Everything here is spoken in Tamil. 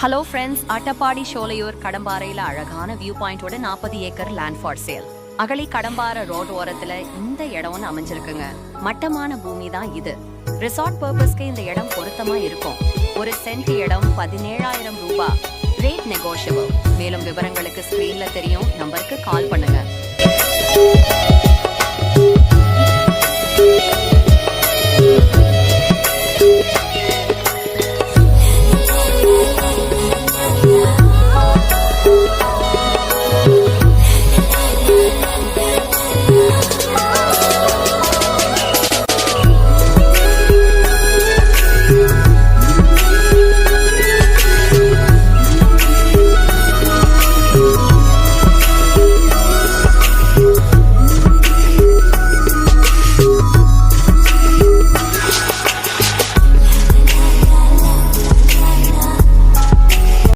ஹலோ ஃப்ரெண்ட்ஸ், அட்டப்பாடி ஷோலையூர் கடம்பாறையில் அழகான வியூ பாயிண்டோட 40 acre land for sale. Agali Kadamparai road ஓரத்துல இந்த இடம் அமைஞ்சிருக்குங்க. மட்டமான பூமி தான் இது. ரிசார்ட் பர்பஸ்க்கு இந்த இடம் பொருத்தமா இருக்கும். ஒரு சென்ட் இடம் 17,000 ரூபாய். Rate negotiable. மேலும் விவரங்களுக்கு ஸ்கிரீன்ல தெரியும் நம்பருக்கு கால் பண்ணுங்க.